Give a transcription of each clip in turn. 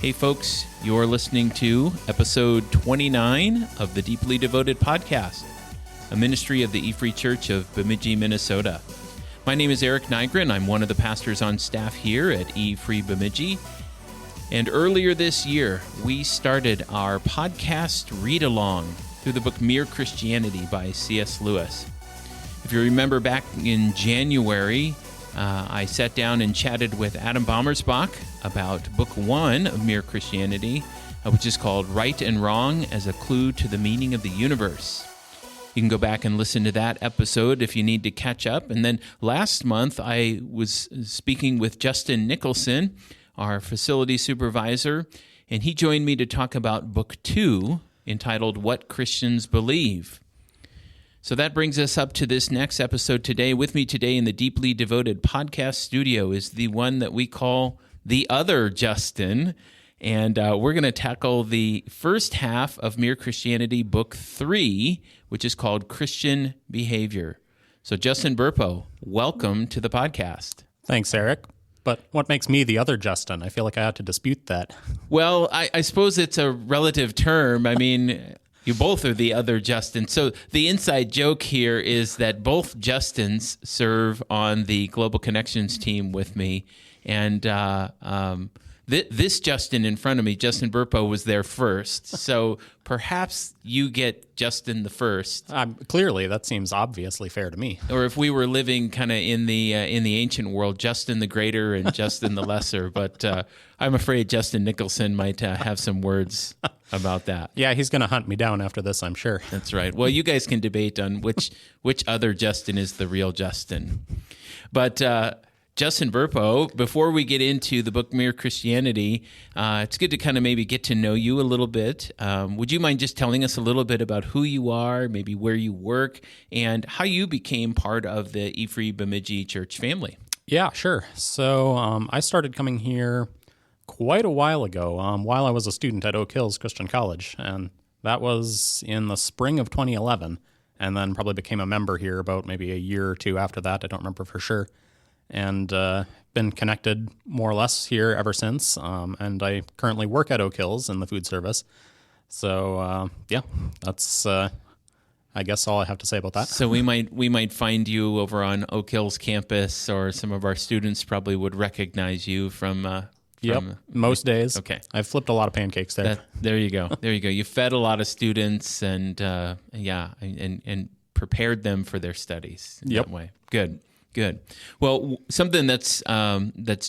Hey folks, you're listening to episode 29 of the Deeply Devoted Podcast, a ministry of the E-Free Church of Bemidji, Minnesota. My name is Eric Nygren. I'm one of the pastors on staff here at E-Free Bemidji. And earlier this year, we started our podcast read-along through the book Mere Christianity by C.S. Lewis. If you remember back in January, I sat down and chatted with Adam Bommersbach about Book 1 of Mere Christianity, which is called Right and Wrong as a Clue to the Meaning of the Universe. You can go back and listen to that episode if you need to catch up. And then last month, I was speaking with Justin Nicholson, our facility supervisor, and he joined me to talk about Book 2, entitled What Christians Believe. So that brings us up to this next episode today. With me today in the Deeply Devoted Podcast studio is the one that we call the other Justin, and we're going to tackle the first half of Mere Christianity, Book 3, which is called Christian Behaviour. So Justin Burpo, welcome to the podcast. Thanks, Eric. But what makes me the other Justin? I feel like I ought to dispute that. Well, I suppose it's a relative term. I mean, you both are the other Justin. So the inside joke here is that both Justins serve on the Global Connections team with me. And this Justin in front of me, Justin Burpo, was there first. So perhaps you get Justin the first. Clearly, that seems obviously fair to me. Or if we were living kind of in the ancient world, Justin the Greater and Justin the Lesser. But I'm afraid Justin Nicholson might have some words about that. Yeah, he's going to hunt me down after this, I'm sure. That's right. Well, you guys can debate on which other Justin is the real Justin. But Justin Burpo, before we get into the book Mere Christianity, it's good to kind of maybe get to know you a little bit. Would you mind just telling us a little bit about who you are, maybe where you work, and how you became part of the E-Free Bemidji Church family? Yeah, sure. So I started coming here quite a while ago, while I was a student at Oak Hills Christian College, and that was in the spring of 2011, and then probably became a member here about maybe a year or two after that. I don't remember for sure. And been connected more or less here ever since. And I currently work at Oak Hills in the food service. So yeah, that's I guess all I have to say about that. So we might find you over on Oak Hills campus, or some of our students probably would recognize you from. Yep, most days. Okay, I've flipped a lot of pancakes there. There you go. There you go. You fed a lot of students, and and prepared them for their studies in that way. Good. Well, something that's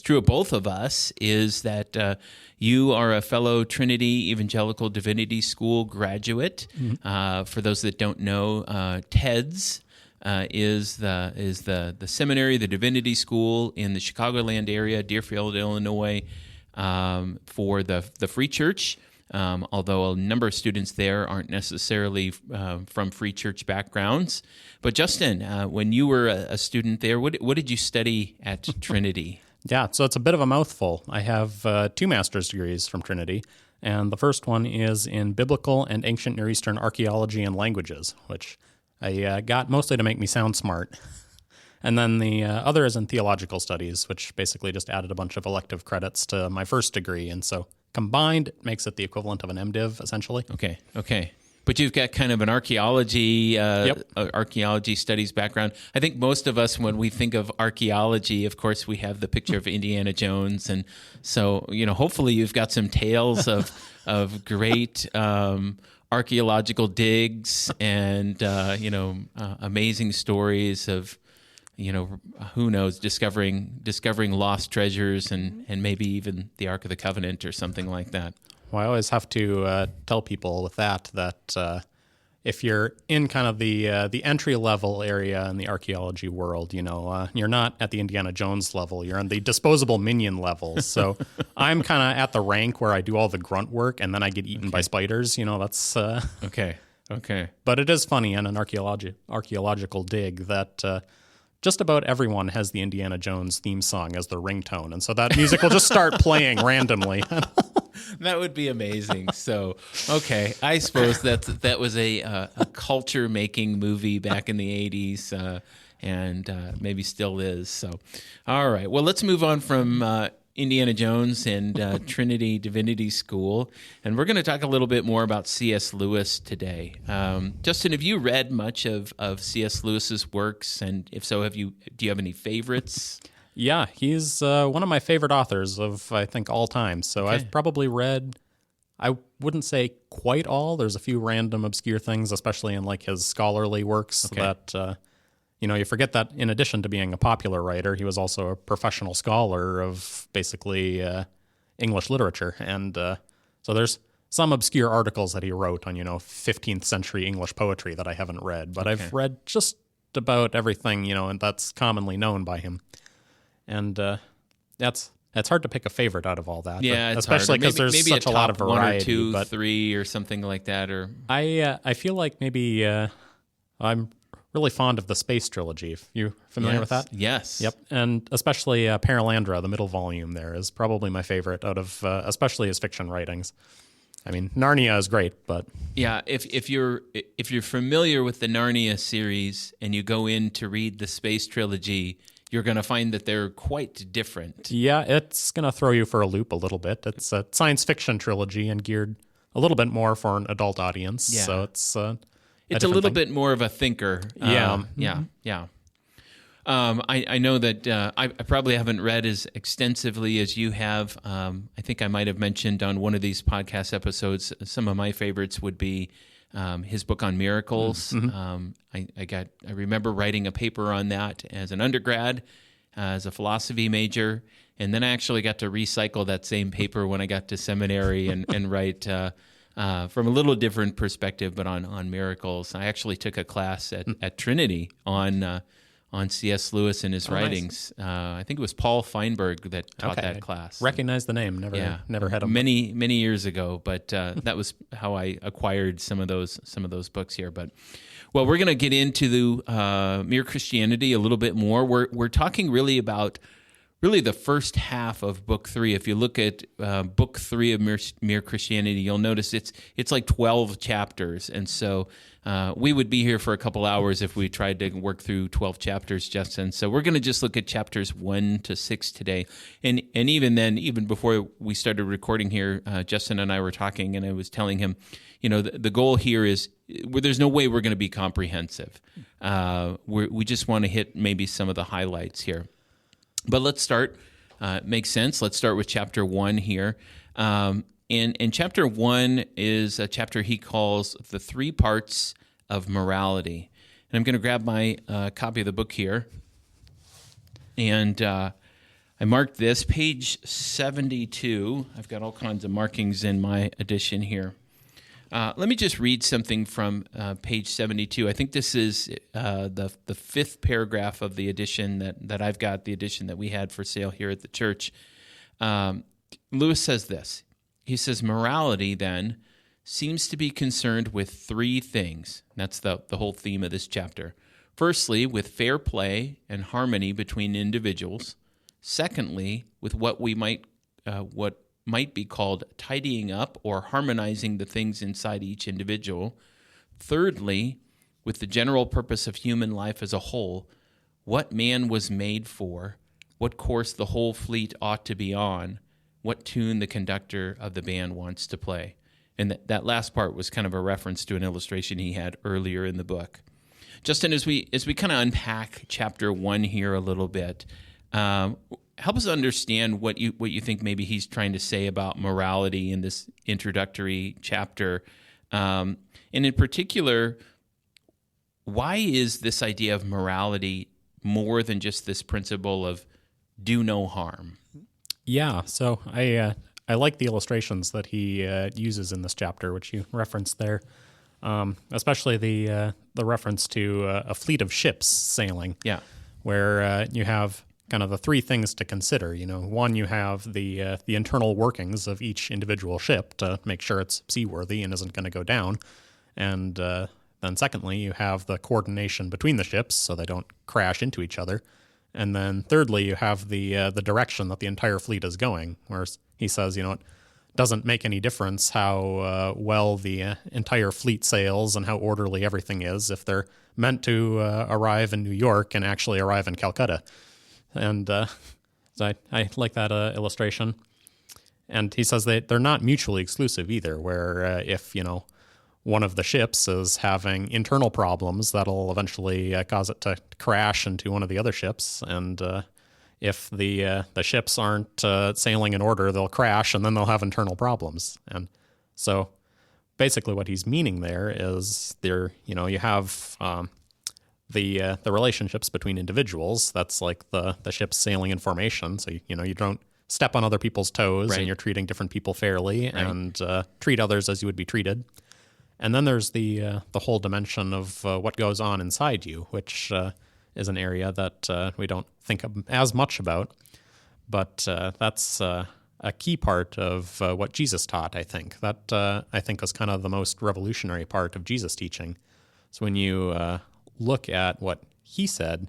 true of both of us is that you are a fellow Trinity Evangelical Divinity School graduate. Mm-hmm. For those that don't know, TEDS is the seminary, the divinity school in the Chicagoland area, Deerfield, Illinois, for the Free Church. Although a number of students there aren't necessarily from Free Church backgrounds. But Justin, when you were a student there, what did you study at Trinity? Yeah, so it's a bit of a mouthful. I have 2 master's degrees from Trinity, and the first one is in Biblical and Ancient Near Eastern Archaeology and Languages, which I got mostly to make me sound smart. And then the other is in Theological Studies, which basically just added a bunch of elective credits to my first degree, and so combined, it makes it the equivalent of an MDiv, essentially. Okay. But you've got kind of an archaeology studies background. I think most of us, when we think of archaeology, of course, we have the picture of Indiana Jones, and so hopefully you've got some tales of great archaeological digs and amazing stories of who knows, discovering lost treasures and maybe even the Ark of the Covenant or something like that. Well, I always have to tell people with that if you're in kind of the entry level area in the archaeology world, you're not at the Indiana Jones level. You're on the disposable minion level. So I'm kind of at the rank where I do all the grunt work and then I get eaten by spiders. That's okay. But it is funny in an archaeological dig that just about everyone has the Indiana Jones theme song as their ringtone, and so that music will just start playing randomly. That would be amazing. So, okay, I suppose that was a culture-making movie back in the 80s, and maybe still is. So, all right. Well, let's move on from Indiana Jones and Trinity Divinity School, and we're going to talk a little bit more about C.S. Lewis today. Justin, have you read much of C.S. Lewis's works, and if so, do you have any favorites? Yeah, he's one of my favorite authors of, I think, all time. So Okay. I've probably read, I wouldn't say quite all. There's a few random obscure things, especially in like his scholarly works that, you forget that in addition to being a popular writer, he was also a professional scholar of basically English literature. And so there's some obscure articles that he wrote on, 15th century English poetry that I haven't read. But I've read just about everything, and that's commonly known by him. And it's hard to pick a favorite out of all that. Yeah, it's especially because there's maybe such a lot of variety. One or two, but 3 or something like that. Or I feel like maybe I'm really fond of the Space Trilogy. You familiar with that? Yes. Yep. And especially Paralandra, the middle volume there, is probably my favorite out of especially his fiction writings. I mean, Narnia is great, but yeah, if you're familiar with the Narnia series and you go in to read the Space Trilogy, you're going to find that they're quite different. Yeah, it's going to throw you for a loop a little bit. It's a science fiction trilogy and geared a little bit more for an adult audience. Yeah. So it's a little bit more of a thinker. Yeah. Yeah. I know that I probably haven't read as extensively as you have. I think I might have mentioned on one of these podcast episodes, some of my favorites would be his book on miracles. I remember writing a paper on that as an undergrad, as a philosophy major, and then I actually got to recycle that same paper when I got to seminary and write from a little different perspective, but on miracles. I actually took a class at Trinity on C.S. Lewis and his writings. Nice. I think it was Paul Feinberg that taught that class. Recognize the name. Never had him. Many years ago, but that was how I acquired some of those books here. But well, we're going to get into the Mere Christianity a little bit more. We're talking really about the first half of Book 3. If you look at Book 3 of Mere Christianity, you'll notice it's like 12 chapters, and so we would be here for a couple hours if we tried to work through 12 chapters, Justin. So we're going to just look at chapters 1 to 6 today. And even then, even before we started recording here, Justin and I were talking, and I was telling him, the goal here is there's no way we're going to be comprehensive. We just want to hit maybe some of the highlights here. But let's start. Makes sense. Let's start with chapter 1 here. And chapter 1 is a chapter he calls The Three Parts of Morality. And I'm going to grab my copy of the book here. And I marked this, page 72. I've got all kinds of markings in my edition here. Let me just read something from page 72. I think this is the fifth paragraph of the edition that I've got, the edition that we had for sale here at the church. Lewis says this. He says, morality, then, seems to be concerned with 3 things. That's the whole theme of this chapter. Firstly, with fair play and harmony between individuals. Secondly, with what might be called tidying up or harmonizing the things inside each individual. Thirdly, with the general purpose of human life as a whole, what man was made for, what course the whole fleet ought to be on, what tune the conductor of the band wants to play. And that last part was kind of a reference to an illustration he had earlier in the book. Justin, as we kind of unpack chapter 1 here a little bit, help us understand what you think maybe he's trying to say about morality in this introductory chapter. And in particular, why is this idea of morality more than just this principle of do no harm? Yeah, so I like the illustrations that he uses in this chapter, which you referenced there, especially the reference to a fleet of ships sailing. Yeah, where you have kind of the 3 things to consider. One, you have the internal workings of each individual ship to make sure it's seaworthy and isn't going to go down, and then secondly, you have the coordination between the ships so they don't crash into each other. And then thirdly, you have the direction that the entire fleet is going, where he says, it doesn't make any difference how well the entire fleet sails and how orderly everything is if they're meant to arrive in New York and actually arrive in Calcutta. And So I like that illustration. And he says they're not mutually exclusive either, where if, one of the ships is having internal problems, that'll eventually cause it to crash into one of the other ships. And if the ships aren't sailing in order, they'll crash and then they'll have internal problems. And so basically what he's meaning there is you have the relationships between individuals. That's like the ship's sailing in formation. So, you don't step on other people's toes, right. and you're treating different people fairly, right. And treat others as you would be treated. And then there's the whole dimension of what goes on inside you, which is an area that we don't think as much about. But that's a key part of what Jesus taught, I think. That, I think, was kind of the most revolutionary part of Jesus' teaching. So when you look at what he said,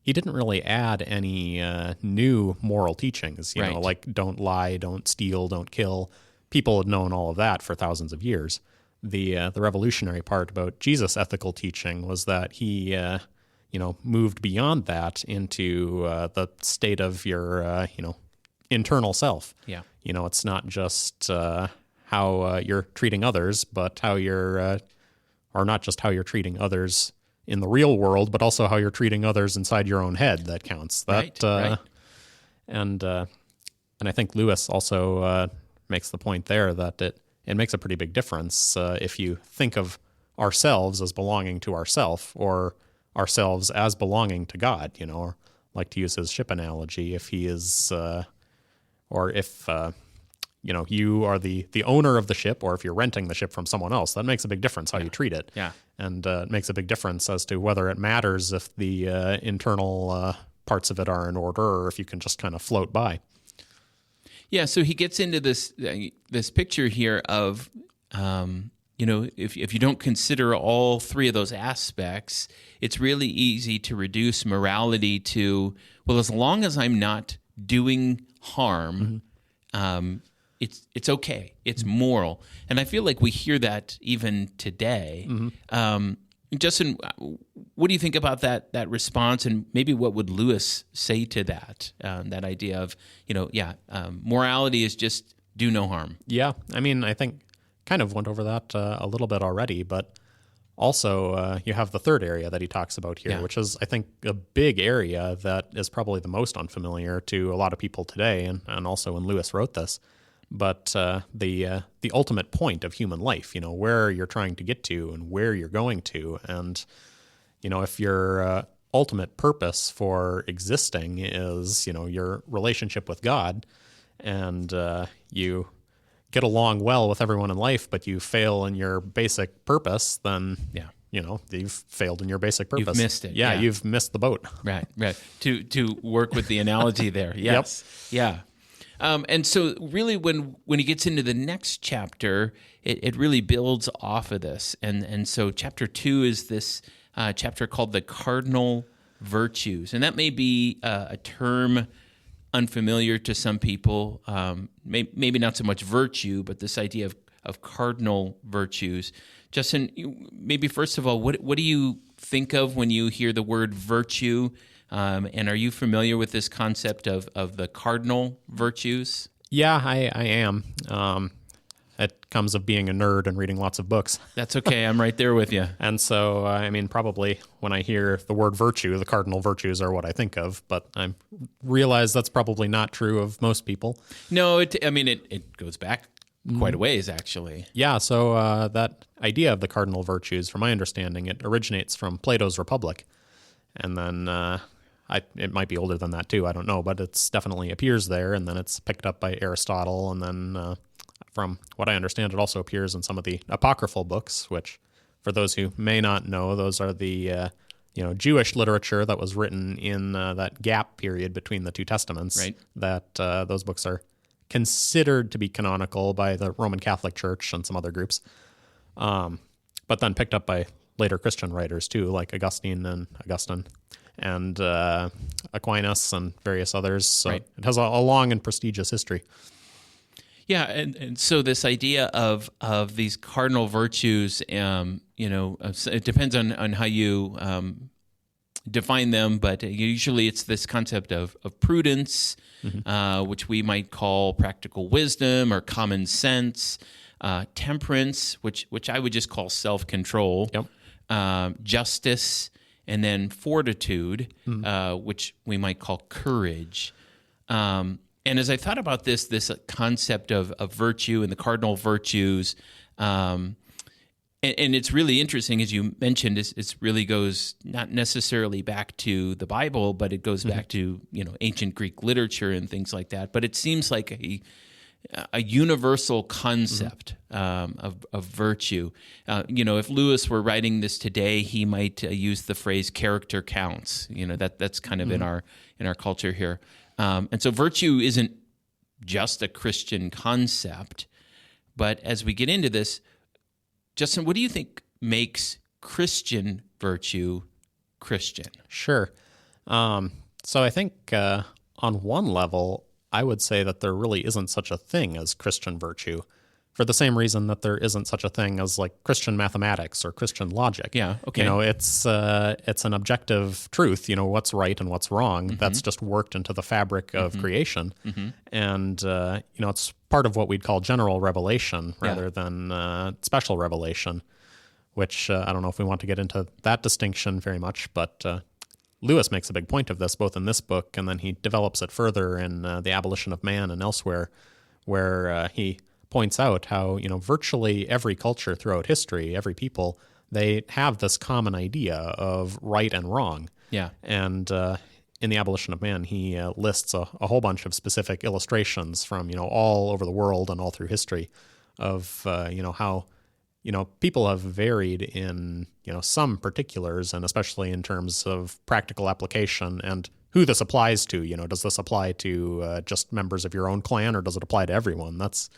he didn't really add any new moral teachings, right. Like don't lie, don't steal, don't kill. People had known all of that for thousands of years. The revolutionary part about Jesus' ethical teaching was that he, moved beyond that into the state of your, internal self. Yeah. It's not just how you're treating others, but how you're, or not just how you're treating others in the real world, but also how you're treating others inside your own head that counts. That, right. And I think Lewis also makes the point there that it makes a pretty big difference if you think of ourselves as belonging to ourself or ourselves as belonging to God, or like to use his ship analogy, if he is, or if, you are the owner of the ship, or if you're renting the ship from someone else, that makes a big difference how you treat it. Yeah. And it makes a big difference as to whether it matters if the internal parts of it are in order or if you can just kind of float by. Yeah, so he gets into this picture here of, if you don't consider all three of those aspects, it's really easy to reduce morality to, well, as long as I'm not doing harm, it's okay, it's moral. And I feel like we hear that even today. Justin, what do you think about that response, and maybe what would Lewis say to that idea of, morality is just do no harm? Yeah, I mean, I think kind of went over that a little bit already, but also you have the third area that he talks about here, which is, I think, a big area that is probably the most unfamiliar to a lot of people today, and also when Lewis wrote this. But the ultimate point of human life, where you're trying to get to and where you're going to. And, if your ultimate purpose for existing is, your relationship with God, and you get along well with everyone in life, but you fail in your basic purpose, then, you've failed in your basic purpose. You've missed it. Yeah, you've missed the boat. Right. To work with the analogy there. Yes. Yep. Yeah. And so really when he gets into the next chapter, it really builds off of this. And so chapter 2 is this chapter called the cardinal virtues. And that may be a term unfamiliar to some people, maybe not so much virtue, but this idea of cardinal virtues. Justin, maybe first of all, what do you think of when you hear the word virtue? And are you familiar with this concept of the cardinal virtues? Yeah, I am. It comes of being a nerd and reading lots of books. That's okay. I'm right there with you. And so, probably when I hear the word virtue, the cardinal virtues are what I think of, but I realize that's probably not true of most people. No, it goes back quite a ways, actually. Yeah, so that idea of the cardinal virtues, from my understanding, it originates from Plato's Republic. And then it might be older than that too, I don't know, but it's definitely appears there, and then it's picked up by Aristotle, and then from what I understand, it also appears in some of the apocryphal books, which, for those who may not know, those are the Jewish literature that was written in that gap period between the two testaments. Right. That those books are considered to be canonical by the Roman Catholic Church and some other groups, but then picked up by later Christian writers too, like Augustine and Aquinas and various others. So It has a long and prestigious history. Yeah, and so this idea of these cardinal virtues, it depends on how you define them, but usually it's this concept of prudence, which we might call practical wisdom or common sense, temperance, which I would just call self-control, justice, and then fortitude, which we might call courage. And as I thought about this concept of virtue and the cardinal virtues, and it's really interesting, as you mentioned, it really goes not necessarily back to the Bible, but it goes back to ancient Greek literature and things like that. But it seems like a universal concept of virtue. If Lewis were writing this today, he might use the phrase "character counts." That's kind of in our culture here, and so virtue isn't just a Christian concept. But as we get into this, Justin, what do you think makes Christian virtue Christian? Sure. So I think on one level, I would say that there really isn't such a thing as Christian virtue, for the same reason that there isn't such a thing as like Christian mathematics or Christian logic. Yeah, okay. It's an objective truth, what's right and what's wrong. That's just worked into the fabric of creation. And, it's part of what we'd call general revelation rather than special revelation, which I don't know if we want to get into that distinction very much, but Lewis makes a big point of this both in this book, and then he develops it further in The Abolition of Man and elsewhere, where he points out how, virtually every culture throughout history, every people, they have this common idea of right and wrong. Yeah. And in The Abolition of Man, he lists a whole bunch of specific illustrations from, all over the world and all through history of, how, people have varied in, some particulars, and especially in terms of practical application and who this applies to. Does this apply to just members of your own clan, or does it apply to everyone? That's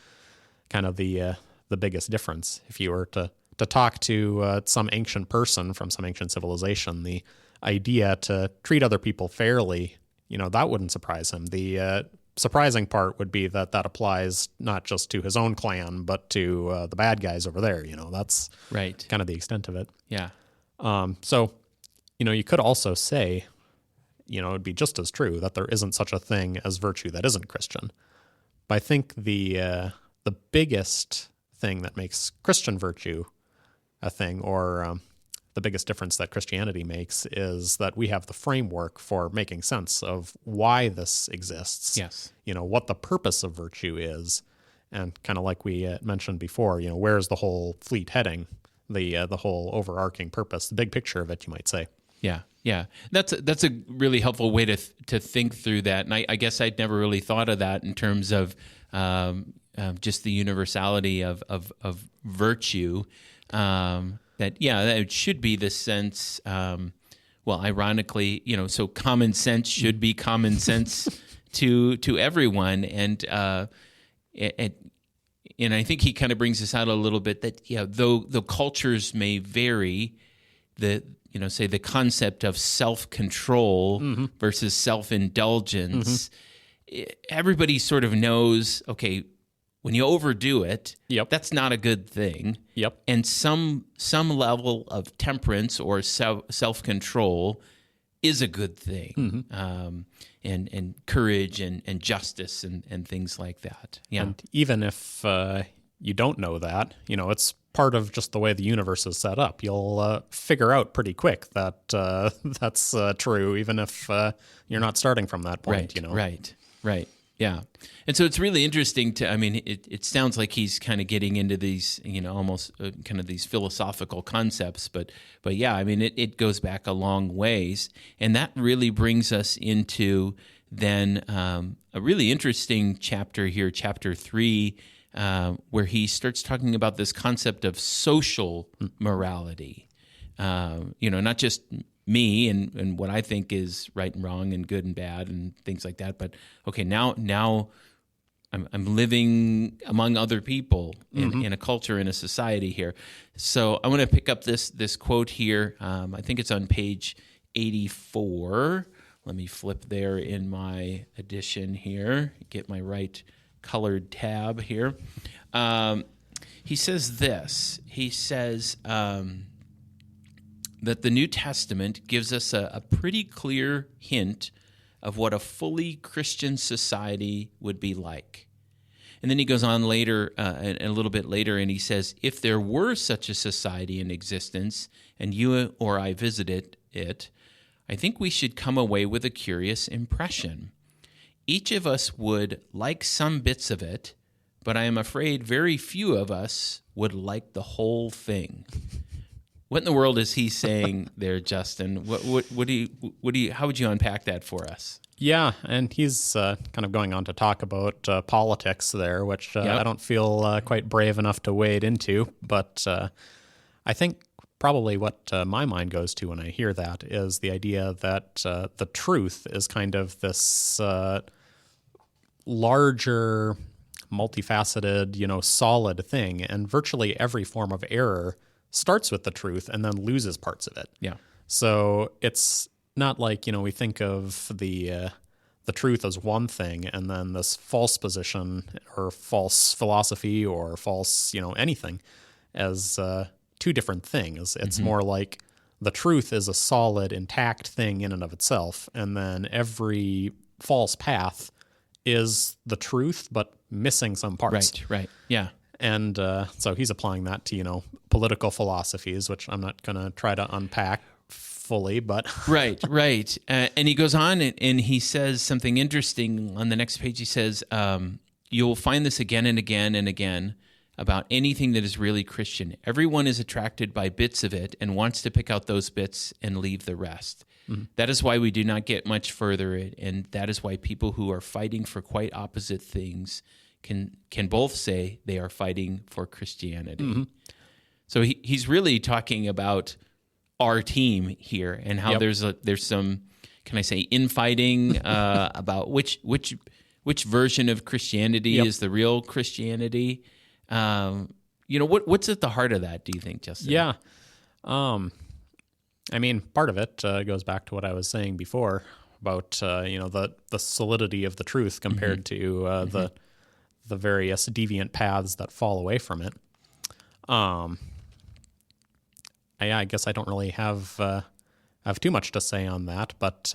kind of the biggest difference. If you were to talk to some ancient person from some ancient civilization, the idea to treat other people fairly, that wouldn't surprise him. The surprising part would be that applies not just to his own clan, but to the bad guys over there. That's right. Kind of the extent of it. Yeah. So, you could also say, it'd be just as true that there isn't such a thing as virtue that isn't Christian. But I think the biggest thing that makes Christian virtue a thing, or the biggest difference that Christianity makes, is that we have the framework for making sense of why this exists. Yes. What the purpose of virtue is, and kind of like we mentioned before, where's the whole fleet heading, the whole overarching purpose, the big picture of it, you might say. Yeah, yeah, that's a really helpful way to think through that, and I guess I'd never really thought of that in terms of just the universality of virtue. That it should be this sense. Ironically, so common sense should be common sense to everyone, and I think he kind of brings this out a little bit that though cultures may vary, say the concept of self-control versus self-indulgence, everybody sort of knows, okay, when you overdo it, that's not a good thing. Yep. And some level of temperance or self-control is a good thing. And courage and justice and things like that. Yeah. And even if you don't know that, it's part of just the way the universe is set up. You'll figure out pretty quick that that's true, even if you're not starting from that point. Right. Yeah. And so it's really interesting it sounds like he's kind of getting into these, almost kind of these philosophical concepts, but yeah, it goes back a long ways. And that really brings us into then a really interesting chapter here, chapter 3, where he starts talking about this concept of social morality. Not just me and what I think is right and wrong and good and bad and things like that, but okay, now I'm living among other people in a culture, in a society here. So I want to pick up this quote here. I think it's on page 84. Let me flip there in my edition here, get my right colored tab here. He says this. He says, that the New Testament gives us a pretty clear hint of what a fully Christian society would be like. And then he goes on later, a little bit later, and he says, if there were such a society in existence, and you or I visited it, I think we should come away with a curious impression. Each of us would like some bits of it, but I am afraid very few of us would like the whole thing. What in the world is he saying there, Justin? How would you unpack that for us? Yeah, and he's kind of going on to talk about politics there, which Yep. I don't feel quite brave enough to wade into. But I think probably what my mind goes to when I hear that is the idea that the truth is kind of this larger, multifaceted, solid thing, and virtually every form of error starts with the truth and then loses parts of it. Yeah. So it's not like, we think of the truth as one thing and then this false position or false philosophy or false, anything as two different things. It's more like the truth is a solid, intact thing in and of itself, and then every false path is the truth but missing some parts. Right. Yeah. And so he's applying that to, political philosophies, which I'm not going to try to unpack fully, but... Right. And he goes on and he says something interesting on the next page. He says, you'll find this again and again and again about anything that is really Christian. Everyone is attracted by bits of it and wants to pick out those bits and leave the rest. Mm-hmm. That is why we do not get much further, and that is why people who are fighting for quite opposite things can both say they are fighting for Christianity. Mm-hmm. So he's really talking about our team here and how there's some, can I say, infighting about which version of Christianity is the real Christianity. What's at the heart of that, do you think, Justin? Yeah. Part of it goes back to what I was saying before about the solidity of the truth compared to the various deviant paths that fall away from it. I guess I don't really have too much to say on that, but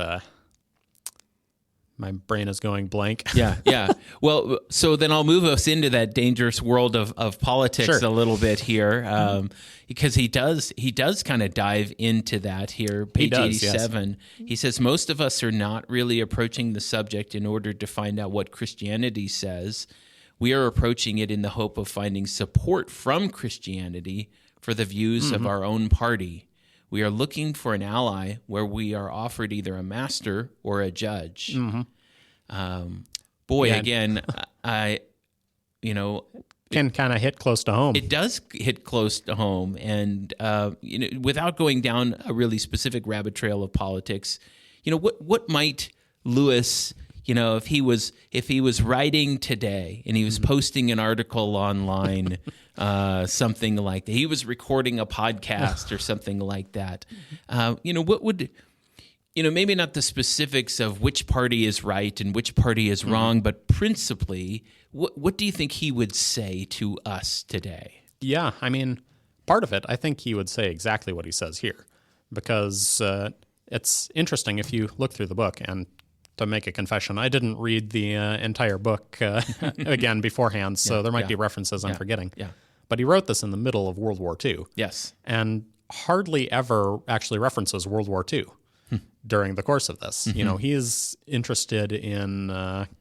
my brain is going blank. Yeah. Well, so then I'll move us into that dangerous world of politics a little bit here, because he does kind of dive into that here. Page 87, He says, most of us are not really approaching the subject in order to find out what Christianity says. We are approaching it in the hope of finding support from Christianity for the views of our own party. We are looking for an ally where we are offered either a master or a judge. Again, can kind of hit close to home. It does hit close to home, and without going down a really specific rabbit trail of politics, what might Lewis, if he was writing today and he was posting an article online, something like that, he was recording a podcast or something like that, what would, maybe not the specifics of which party is right and which party is wrong, but principally, what do you think he would say to us today? Yeah, part of it, I think he would say exactly what he says here, because it's interesting if you look through the book. And to make a confession, I didn't read the entire book again beforehand, so there might be references I'm forgetting. Yeah. But he wrote this in the middle of World War II. Yes. And hardly ever actually references World War II during the course of this. He is interested in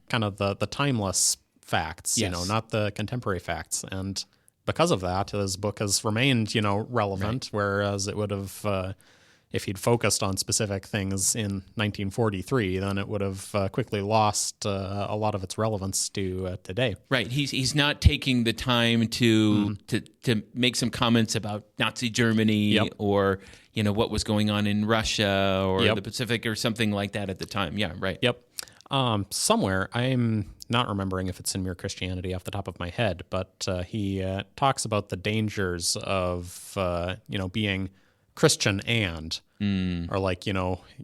kind of the timeless facts, not the contemporary facts. And because of that, his book has remained, relevant, whereas it would have... if he'd focused on specific things in 1943, then it would have quickly lost a lot of its relevance to today. Right. He's not taking the time to make some comments about Nazi Germany or what was going on in Russia or the Pacific or something like that at the time. Yeah. Right. Yep. Somewhere, I'm not remembering if it's in Mere Christianity off the top of my head, but he talks about the dangers of being Christian or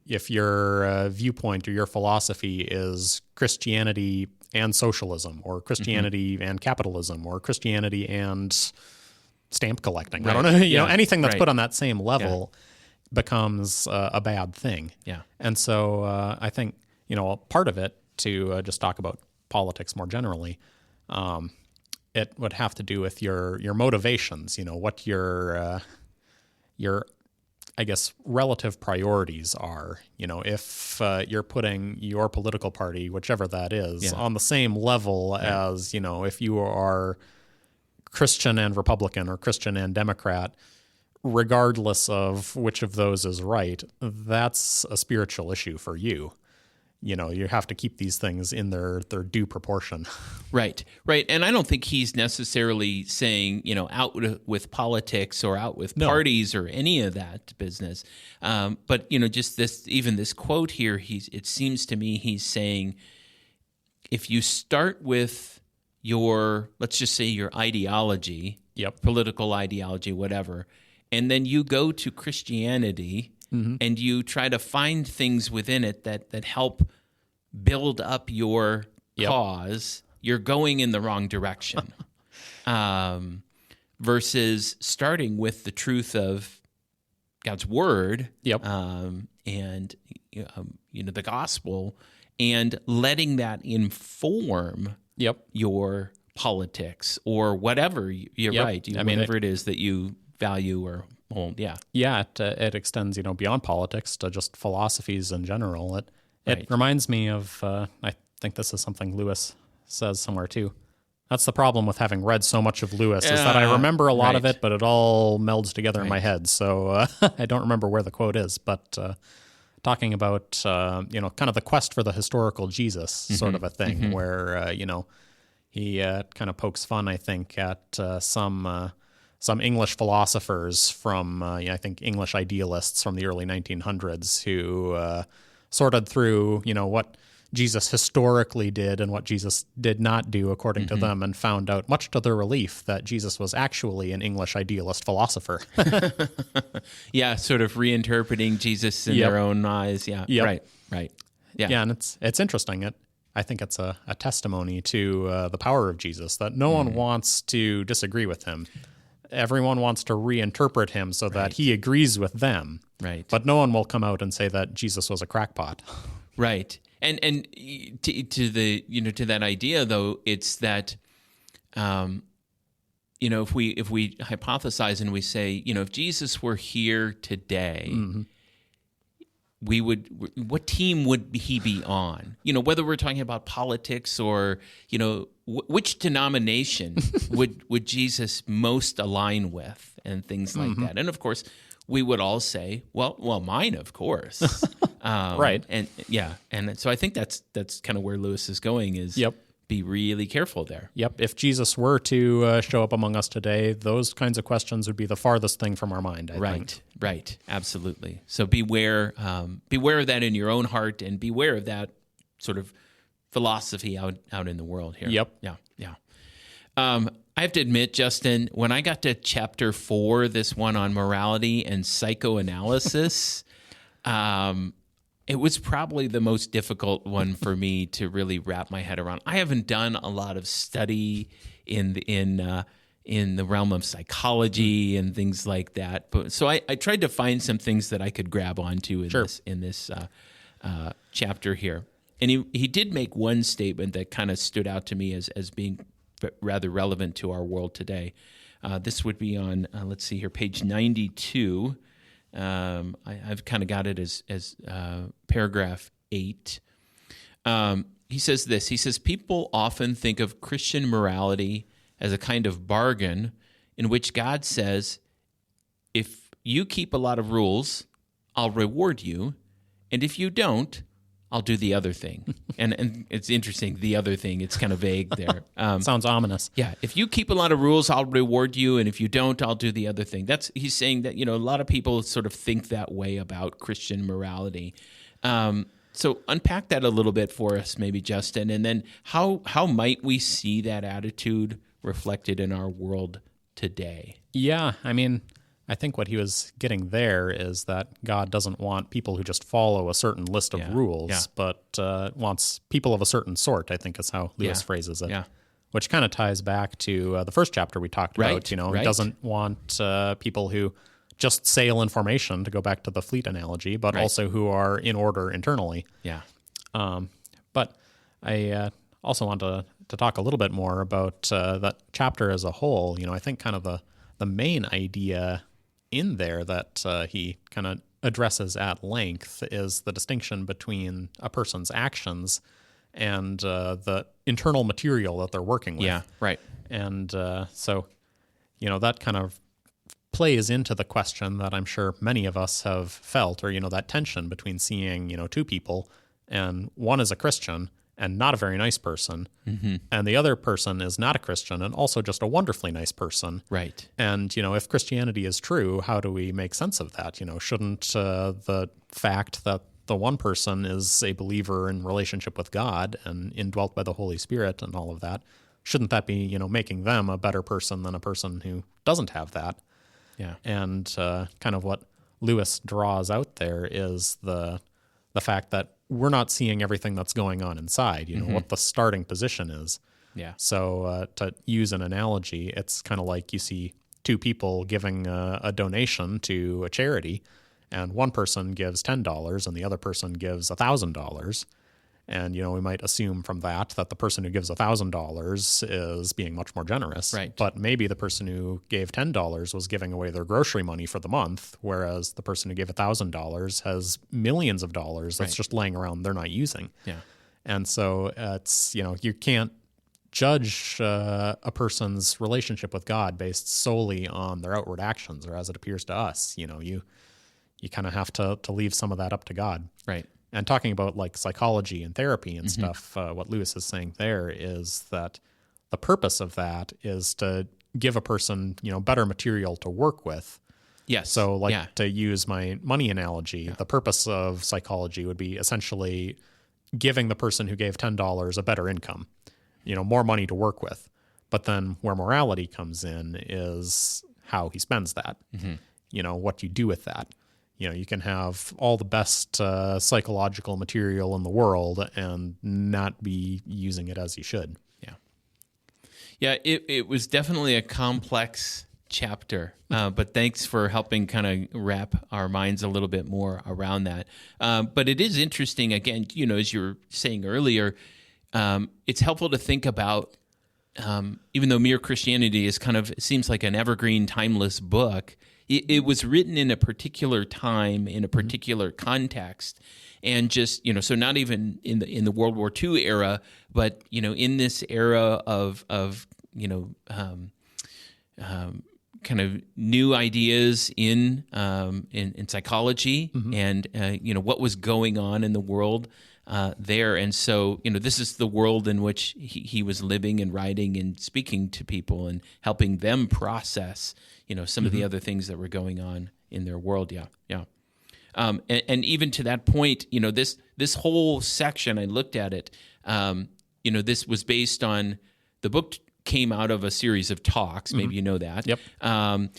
if your viewpoint or your philosophy is Christianity and socialism or Christianity and capitalism or Christianity and stamp collecting. Right. I don't know, anything that's put on that same level. becomes a bad thing. Yeah. And so I think, part of it, to just talk about politics more generally, it would have to do with your motivations, what your I guess, relative priorities are. If you're putting your political party, whichever that is, on the same level as, if you are Christian and Republican or Christian and Democrat, regardless of which of those is right, that's a spiritual issue for you. You have to keep these things in their due proportion. Right. And I don't think he's necessarily saying, out with politics or out with parties or any of that business. But, just this quote here, it seems to me he's saying, if you start with let's just say your ideology, political ideology, whatever, and then you go to Christianity and you try to find things within it that help build up your cause, you're going in the wrong direction. Versus starting with the truth of God's word and the gospel, and letting that inform your politics or whatever. You're right. Whatever it is that you value or hold. It extends beyond politics to just philosophies in general. It reminds me of I think this is something Lewis says somewhere too. That's the problem with having read so much of Lewis, is that I remember a lot of it, but it all melds together in my head. So I don't remember where the quote is, but talking about kind of the quest for the historical Jesus sort of a thing, where he kind of pokes fun, I think, at some English philosophers from I think English idealists from the early 1900s who sorted through what Jesus historically did and what Jesus did not do according to them, and found out, much to their relief, that Jesus was actually an English idealist philosopher. Sort of reinterpreting Jesus in their own eyes. Right. Yeah, and it's interesting. I think it's a testimony to the power of Jesus, that no one wants to disagree with him. Everyone wants to reinterpret him so that he agrees with them. Right. But no one will come out and say that Jesus was a crackpot. Right. And to that idea, though, it's that if we hypothesize and we say, if Jesus were here today, what team would he be on? Whether we're talking about politics or which denomination would Jesus most align with, and things like that. And of course, we would all say, well, mine, of course. Right. And so I think that's kind of where Lewis is going, is be really careful there. Yep. If Jesus were to show up among us today, those kinds of questions would be the farthest thing from our mind, I think. Right. Absolutely. So beware of that in your own heart, and beware of that sort of philosophy out in the world here. Yep. Yeah. I have to admit, Justin, when I got to chapter 4, this one on morality and psychoanalysis, it was probably the most difficult one for me to really wrap my head around. I haven't done a lot of study in the realm of psychology and things like that, but so I tried to find some things that I could grab onto in this chapter here. And he did make one statement that kind of stood out to me as being rather relevant to our world today. This would be on, let's see here, page 92. I've kind of got it as paragraph 8. He says this. He says, people often think of Christian morality as a kind of bargain in which God says, if you keep a lot of rules, I'll reward you, and if you don't, I'll do the other thing. And it's interesting, the other thing, it's kind of vague there. Sounds ominous. Yeah, if you keep a lot of rules, I'll reward you, and if you don't, I'll do the other thing. He's saying that, a lot of people sort of think that way about Christian morality. So unpack that a little bit for us, maybe, Justin, and then how might we see that attitude reflected in our world today? Yeah, I think what he was getting there is that God doesn't want people who just follow a certain list of rules, but wants people of a certain sort, I think is how Lewis phrases it. Yeah. Which kind of ties back to the first chapter we talked about. He doesn't want people who just sale information, to go back to the fleet analogy, but also who are in order internally. Yeah. But I also want to talk a little bit more about that chapter as a whole. I think kind of the main idea in there that he kind of addresses at length is the distinction between a person's actions and the internal material that they're working with. Yeah, right. And so, that kind of plays into the question that I'm sure many of us have felt, or, that tension between seeing, two people, and one is a Christian and not a very nice person, and the other person is not a Christian and also just a wonderfully nice person. Right. And, if Christianity is true, how do we make sense of that? Shouldn't the fact that the one person is a believer in relationship with God and indwelt by the Holy Spirit and all of that, shouldn't that be, making them a better person than a person who doesn't have that? Yeah. And kind of what Lewis draws out there is the fact that we're not seeing everything that's going on inside, what the starting position is. Yeah. So to use an analogy, it's kind of like you see two people giving a donation to a charity, and one person gives $10 and the other person gives $1,000. And, we might assume from that the person who gives $1,000 is being much more generous. Right. But maybe the person who gave $10 was giving away their grocery money for the month, whereas the person who gave $1,000 has millions of dollars that's just laying around they're not using. Yeah. And so it's, you can't judge a person's relationship with God based solely on their outward actions, or as it appears to us. You kind of have to leave some of that up to God. Right. And talking about like psychology and therapy and stuff, what Lewis is saying there is that the purpose of that is to give a person, better material to work with. Yes. So to use my money analogy, the purpose of psychology would be essentially giving the person who gave $10 a better income, more money to work with. But then where morality comes in is how he spends that, what you do with that. You can have all the best psychological material in the world and not be using it as you should. Yeah. Yeah, it was definitely a complex chapter, but thanks for helping kind of wrap our minds a little bit more around that. But it is interesting, again, as you were saying earlier, it's helpful to think about, even though Mere Christianity is kind of, it seems like an evergreen, timeless book, it was written in a particular time, in a particular context, and just, so not even in the World War II era, but, in this era of kind of new ideas in psychology, and what was going on in the world there. And so, this is the world in which he was living and writing and speaking to people and helping them process, some of the other things that were going on in their world. Yeah. Yeah. And even to that point, this whole section, I looked at it, this was based on, the book came out of a series of talks. Maybe you know that. Yep. And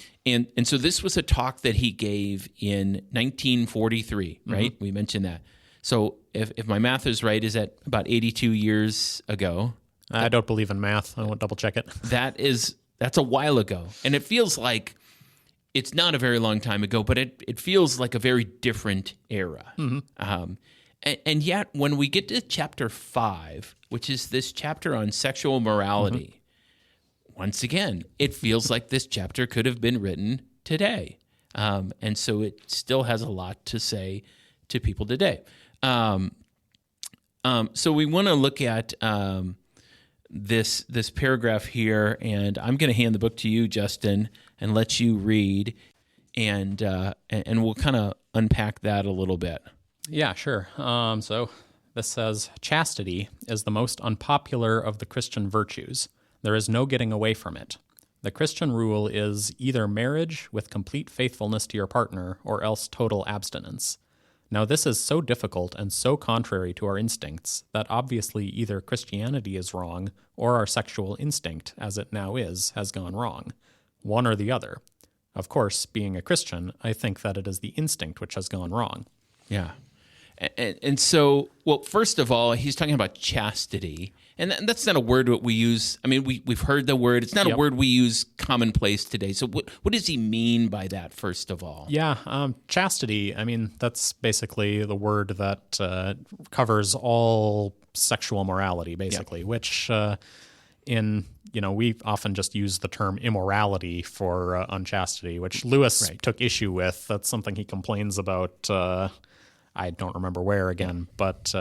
so this was a talk that he gave in 1943, right? We mentioned that. So if my math is right, is that about 82 years ago? I don't believe in math. I won't double check it. That's a while ago. And it feels like it's not a very long time ago, but it feels like a very different era. And yet when we get to chapter 5, which is this chapter on sexual morality, once again, it feels like this chapter could have been written today. And so it still has a lot to say to people today. So we want to look at this paragraph here, and I'm going to hand the book to you, Justin, and let you read, and we'll kind of unpack that a little bit. Yeah, sure. So this says, chastity is the most unpopular of the Christian virtues. There is no getting away from it. The Christian rule is either marriage with complete faithfulness to your partner or else total abstinence. Now, this is so difficult and so contrary to our instincts that obviously either Christianity is wrong or our sexual instinct, as it now is, has gone wrong. One or the other. Of course, being a Christian, I think that it is the instinct which has gone wrong. Yeah. And so, well, first of all, he's talking about chastity. And that's not a word that we use. I mean, we've heard the word. It's not a word we use commonplace today. So what does he mean by that, first of all? Yeah, chastity, I mean, that's basically the word that covers all sexual morality, basically, which we often just use the term immorality for unchastity, which Lewis took issue with. That's something he complains about, I don't remember where again, but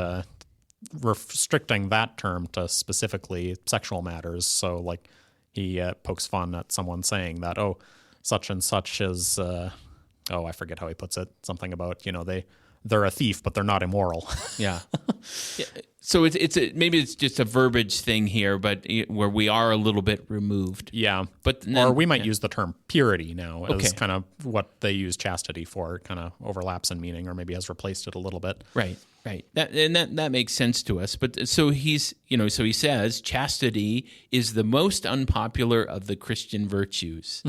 restricting that term to specifically sexual matters. So, like, he pokes fun at someone saying that, such and such is, I forget how he puts it, something about, they're a thief, but they're not immoral. Yeah. So maybe it's just a verbiage thing here, but where we are a little bit removed. Yeah. But then, or we might use the term purity now as kind of what they use chastity for. It kind of overlaps in meaning, or maybe has replaced it a little bit. Right. That makes sense to us. But so he says chastity is the most unpopular of the Christian virtues.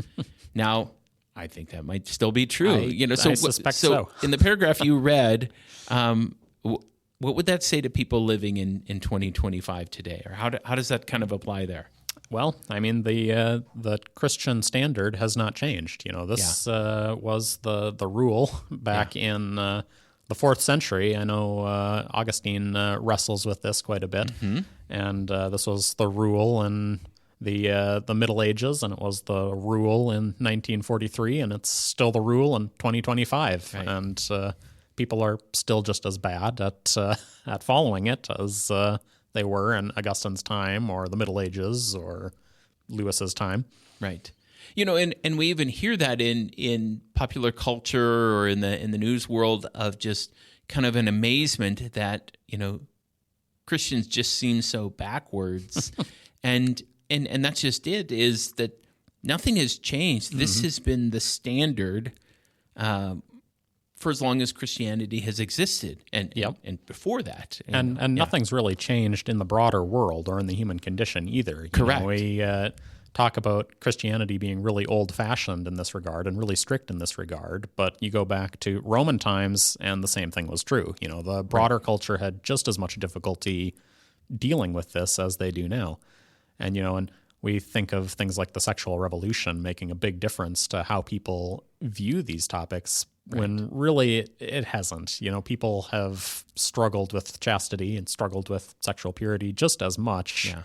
Now, I think that might still be true. I suspect so. In the paragraph you read, what would that say to people living in 2025 today, or how does that kind of apply there? Well, I mean, the Christian standard has not changed. This was the rule back in the 4th century. I know Augustine wrestles with this quite a bit, and this was the rule in the Middle Ages, and it was the rule in 1943, and it's still the rule in 2025. Right. And people are still just as bad at following it as they were in Augustine's time, or the Middle Ages, or Lewis's time. Right. And we even hear that in popular culture or in the news world, of just kind of an amazement that Christians just seem so backwards, and that's just it. Is that nothing has changed? This has been the standard for as long as Christianity has existed, and before that, and nothing's really changed in the broader world or in the human condition either. Correct. We talk about Christianity being really old-fashioned in this regard and really strict in this regard, but you go back to Roman times, and the same thing was true. The broader culture had just as much difficulty dealing with this as they do now, and we think of things like the sexual revolution making a big difference to how people view these topics. Right. When really it hasn't. People have struggled with chastity and struggled with sexual purity just as much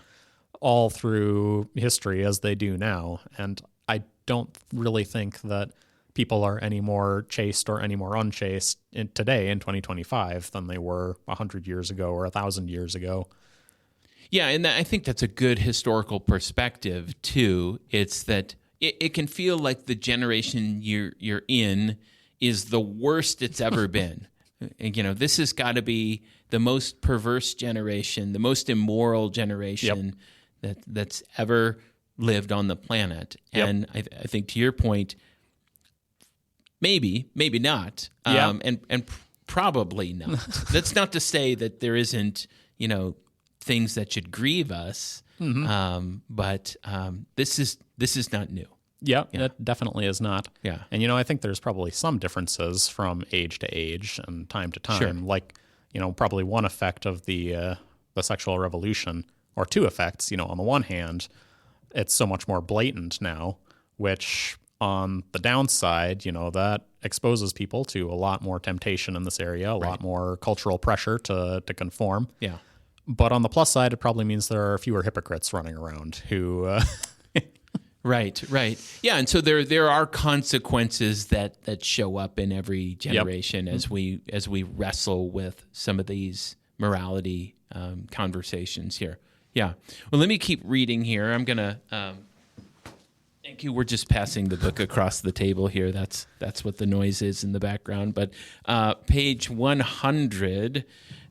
all through history as they do now. And I don't really think that people are any more chaste or any more unchaste today in 2025 than they were 100 years ago or 1,000 years ago. Yeah, and I think that's a good historical perspective, too. It's that it can feel like the generation you're in is the worst it's ever been. And, this has got to be the most perverse generation, the most immoral generation that's ever lived on the planet. Yep. And I think, to your point, maybe not, and probably not. That's not to say that there isn't, things that should grieve us, but this is not new. Yeah, it definitely is not. Yeah. And, I think there's probably some differences from age to age and time to time. Sure. Like, probably one effect of the sexual revolution, or two effects. On the one hand, it's so much more blatant now, which on the downside, that exposes people to a lot more temptation in this area, a lot more cultural pressure to conform. Yeah. But on the plus side, it probably means there are fewer hypocrites running around who... Right. Yeah, and so there are consequences that show up in every generation as we wrestle with some of these morality conversations here. Yeah. Well, let me keep reading here. I'm gonna. Thank you. We're just passing the book across the table here. That's what the noise is in the background. But page 100.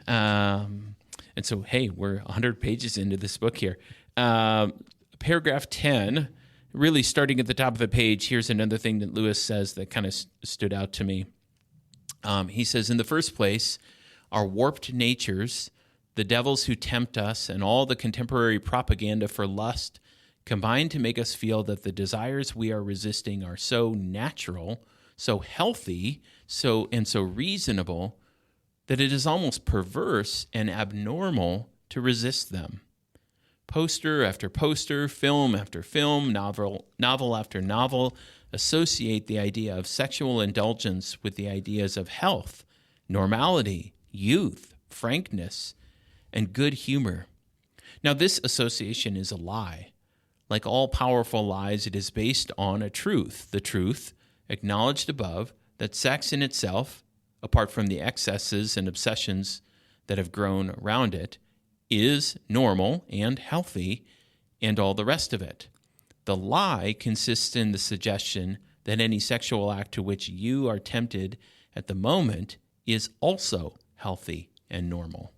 And so, hey, we're 100 pages into this book here. Paragraph 10. Really starting at the top of the page, here's another thing that Lewis says that kind of stood out to me. He says, in the first place, our warped natures, the devils who tempt us, and all the contemporary propaganda for lust combine to make us feel that the desires we are resisting are so natural, so healthy, so reasonable, that it is almost perverse and abnormal to resist them. poster after poster, film after film, novel after novel associate the idea of sexual indulgence with the ideas of health, normality, youth, frankness, and good humor. Now, this association is a lie. Like all powerful lies, it is based on a truth, the truth, acknowledged above, that sex in itself, apart from the excesses and obsessions that have grown around it, is normal and healthy, and all the rest of it. The lie consists in the suggestion that any sexual act to which you are tempted at the moment is also healthy and normal.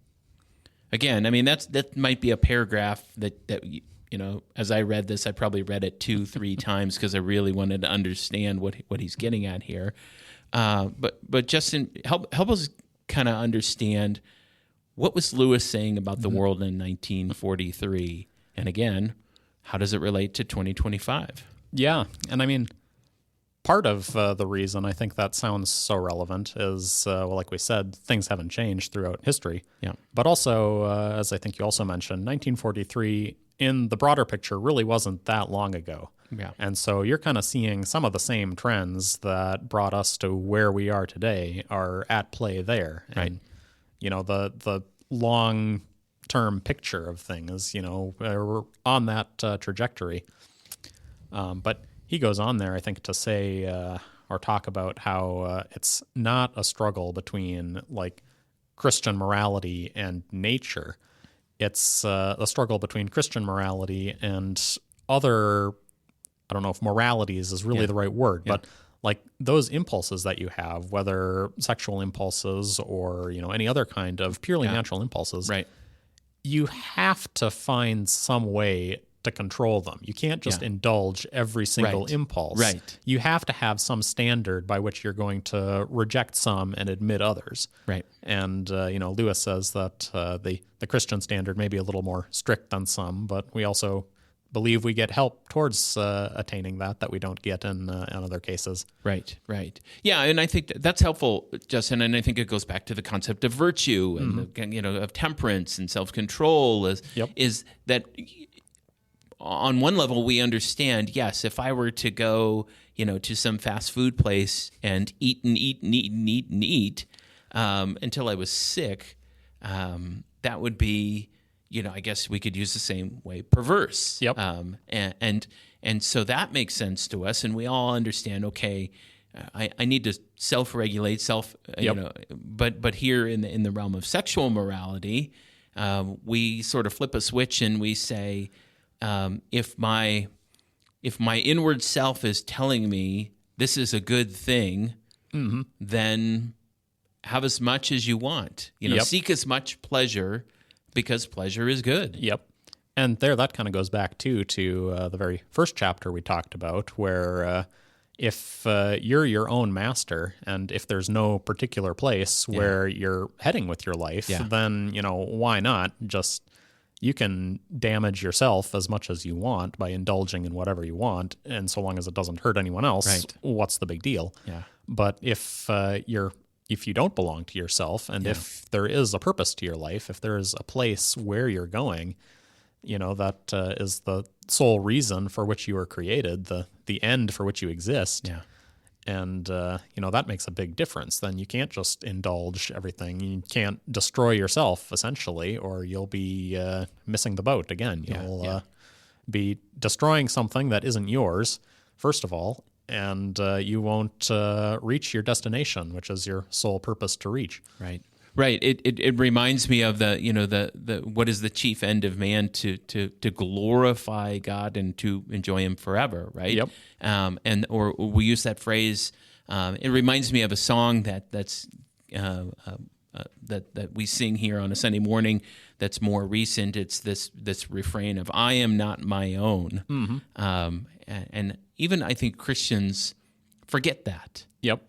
Again, I mean, that might be a paragraph that as I read this, I probably read it 2-3 times because I really wanted to understand what he's getting at here. But Justin, help us kind of understand, what was Lewis saying about the world in 1943? And again, how does it relate to 2025? Yeah, and I mean, part of the reason I think that sounds so relevant is, like we said, things haven't changed throughout history. Yeah. But also, as I think you also mentioned, 1943, in the broader picture, really wasn't that long ago. Yeah. And so you're kind of seeing some of the same trends that brought us to where we are today are at play there. Right. And, the long-term picture of things, we're on that trajectory. But he goes on there, I think, to say or talk about how it's not a struggle between like Christian morality and nature. It's a struggle between Christian morality and other, I don't know if moralities is really the right word, but like those impulses that you have, whether sexual impulses or, any other kind of purely natural impulses, Right. you have to find some way to control them. You can't just indulge every single impulse. Right. You have to have some standard by which you're going to reject some and admit others. Right. And, Lewis says that the Christian standard may be a little more strict than some, but we also believe we get help towards attaining that we don't get in other cases. Right. Yeah, and I think that's helpful, Justin, and I think it goes back to the concept of virtue and, of temperance and self-control is that on one level we understand, yes, if I were to go, to some fast food place and eat until I was sick, that would be, I guess we could use the same way, perverse. Yep. And so that makes sense to us, and we all understand. Okay, I need to self-regulate, but here in the realm of sexual morality, we sort of flip a switch and we say, if my inward self is telling me this is a good thing, then have as much as you want. Seek as much pleasure, because pleasure is good. Yep. And that kind of goes back, to the very first chapter we talked about, where if you're your own master and if there's no particular place where you're heading with your life, then, why not just, you can damage yourself as much as you want by indulging in whatever you want, and so long as it doesn't hurt anyone else, what's the big deal? Yeah. But if you don't belong to yourself, and if there is a purpose to your life, if there is a place where you're going, that is the sole reason for which you were created, the end for which you exist. Yeah. And, that makes a big difference. Then you can't just indulge everything. You can't destroy yourself, essentially, or you'll be missing the boat again. You'll be destroying something that isn't yours, first of all, and you won't reach your destination, which is your sole purpose to reach. Right. It reminds me of the what is the chief end of man, to glorify God and to enjoy Him forever. Right. Yep. Or we use that phrase. It reminds me of a song that we sing here on a Sunday morning. That's more recent. It's this refrain of "I am not my own," and even I think Christians forget that. Yep.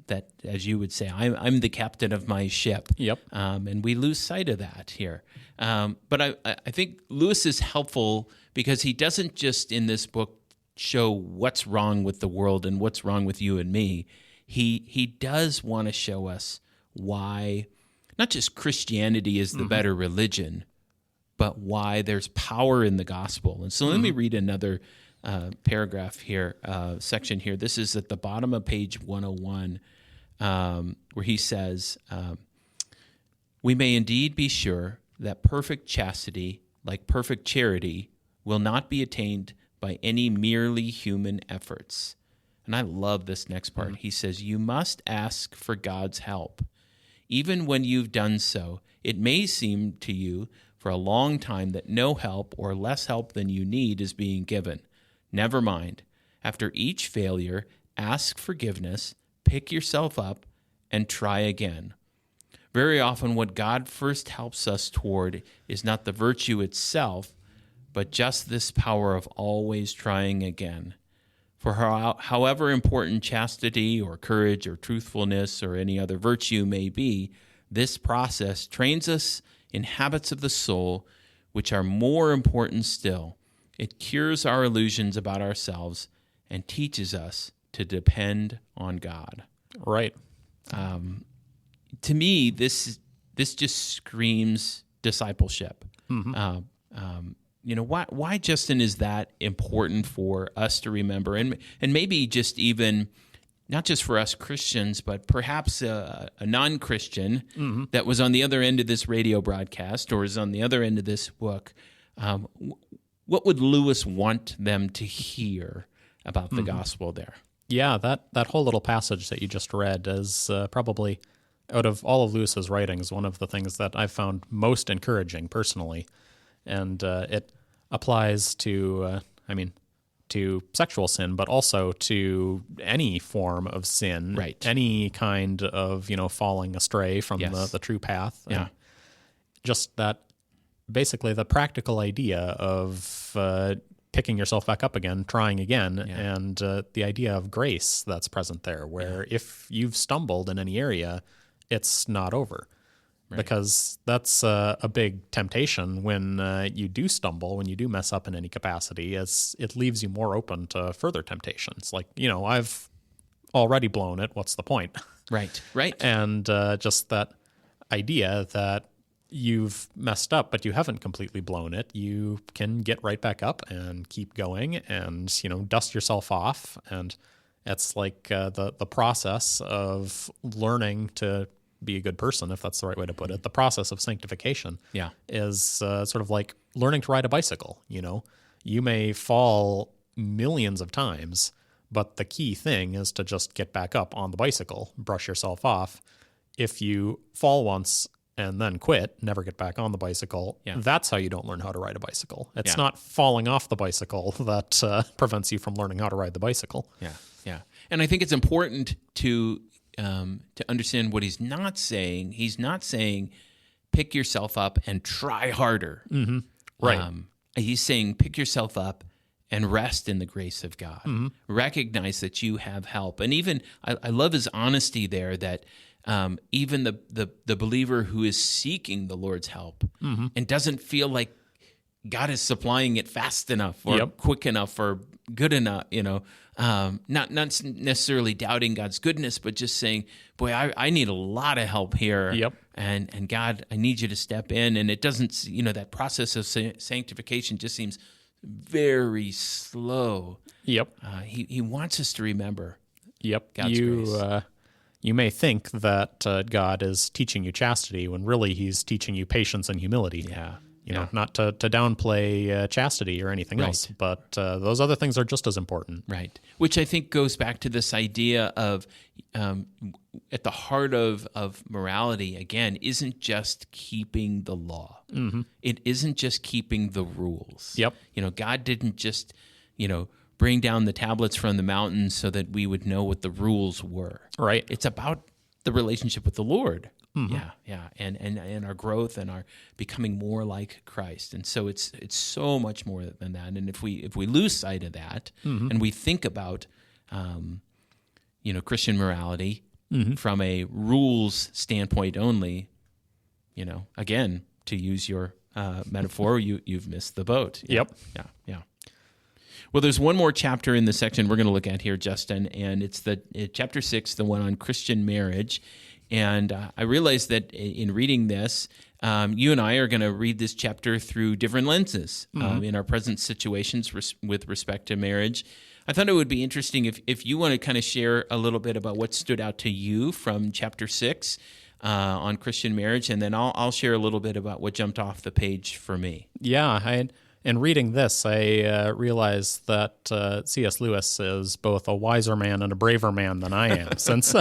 That, as you would say, I'm the captain of my ship. Yep. And we lose sight of that here. But I think Lewis is helpful because he doesn't just in this book show what's wrong with the world and what's wrong with you and me. He does want to show us why not just Christianity is the better religion, but why there's power in the gospel. And so let me read another paragraph here, section here. This is at the bottom of page 101, where he says, we may indeed be sure that perfect chastity, like perfect charity, will not be attained by any merely human efforts. And I love this next part. He says, you must ask for God's help. Even when you've done so, it may seem to you for a long time that no help or less help than you need is being given. Never mind. After each failure, ask forgiveness, pick yourself up, and try again. Very often, what God first helps us toward is not the virtue itself, but just this power of always trying again. For however important chastity or courage or truthfulness or any other virtue may be, this process trains us in habits of the soul which are more important still. It cures our illusions about ourselves and teaches us to depend on God. Right. To me, this just screams discipleship. Why, Justin, is that important for us to remember? And maybe just even, not just for us Christians, but perhaps a non-Christian that was on the other end of this radio broadcast or is on the other end of this book. What would Lewis want them to hear about the gospel there? Yeah, that whole little passage that you just read is probably, out of all of Lewis's writings, one of the things that I've found most encouraging personally. And it applies to, to sexual sin, but also to any form of sin, right? Any kind of, falling astray from the true path. Yeah. And just that, basically the practical idea of picking yourself back up again, trying again, and the idea of grace that's present there, where if you've stumbled in any area, it's not over. Right. Because that's a big temptation when you do stumble, when you do mess up in any capacity, as it leaves you more open to further temptations. Like, I've already blown it. What's the point? Right. And just that idea that you've messed up, but you haven't completely blown it. You can get right back up and keep going and, dust yourself off. And it's like the process of learning to be a good person, if that's the right way to put it. The process of sanctification is sort of like learning to ride a bicycle. You may fall millions of times, but the key thing is to just get back up on the bicycle, brush yourself off. If you fall once and then quit, never get back on the bicycle, that's how you don't learn how to ride a bicycle. It's not falling off the bicycle that prevents you from learning how to ride the bicycle. Yeah. And I think it's important to understand what he's not saying. He's not saying pick yourself up and try harder. Mm-hmm. Right. He's saying pick yourself up and rest in the grace of God. Mm-hmm. Recognize that you have help. And even, I love his honesty there, that even the believer who is seeking the Lord's help and doesn't feel like God is supplying it fast enough or quick enough or good enough, not necessarily doubting God's goodness, but just saying, boy, I need a lot of help here. Yep. And God, I need you to step in. And it doesn't, that process of sanctification just seems very slow. Yep. He wants us to remember. Yep. God's grace. You may think that God is teaching you chastity when really he's teaching you patience and humility. Not to downplay chastity or anything else, but those other things are just as important. Right. Which I think goes back to this idea of, at the heart of morality, again, isn't just keeping the law. Mm-hmm. It isn't just keeping the rules. Yep. God didn't just, bring down the tablets from the mountain so that we would know what the rules were. Right. It's about the relationship with the Lord. Mm-hmm. And our growth and our becoming more like Christ. And so it's so much more than that. And if we lose sight of that and we think about Christian morality from a rules standpoint only, again, to use your metaphor, you've missed the boat. Yep. Yeah. Well, there's one more chapter in the section we're going to look at here, Justin, and it's chapter 6, the one on Christian marriage. And I realized that in reading this, you and I are going to read this chapter through different lenses in our present situations with respect to marriage. I thought it would be interesting if you want to kind of share a little bit about what stood out to you from chapter 6 on Christian marriage, and then I'll share a little bit about what jumped off the page for me. Yeah, in reading this, I realized that C.S. Lewis is both a wiser man and a braver man than I am, since,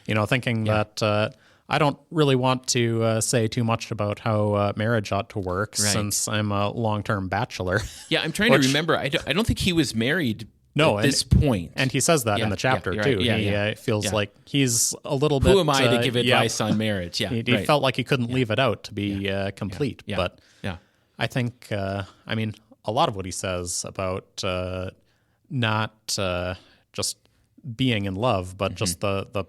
thinking that I don't really want to say too much about how marriage ought to work, since I'm a long-term bachelor. Yeah, I'm trying to remember. I don't think he was married at this point. And he says that in the chapter, too. He feels like he's a little bit... Who am I to give advice on marriage? Yeah, he felt like he couldn't leave it out to be complete. But I think, a lot of what he says about not just being in love, but just the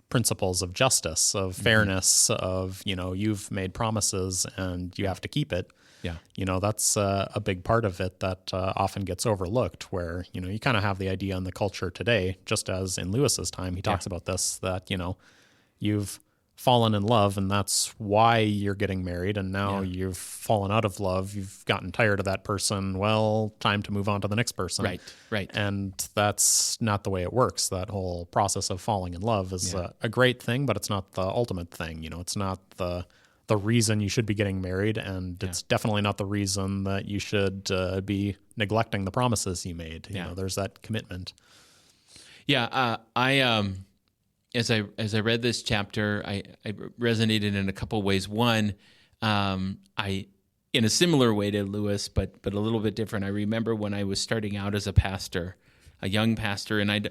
principles of justice, of fairness, of, you've made promises and you have to keep it. Yeah. That's a big part of it that often gets overlooked, where, you kind of have the idea in the culture today, just as in Lewis's time, he talks about this, that, you've fallen in love and that's why you're getting married. And now you've fallen out of love. You've gotten tired of that person. Well, time to move on to the next person. Right. And that's not the way it works. That whole process of falling in love is a great thing, but it's not the ultimate thing. It's not the reason you should be getting married, and it's definitely not the reason that you should be neglecting the promises you made. You know, there's that commitment. Yeah, as I read this chapter, I resonated in a couple ways. One, I in a similar way to Lewis, but a little bit different. I remember when I was starting out as a pastor, a young pastor, and I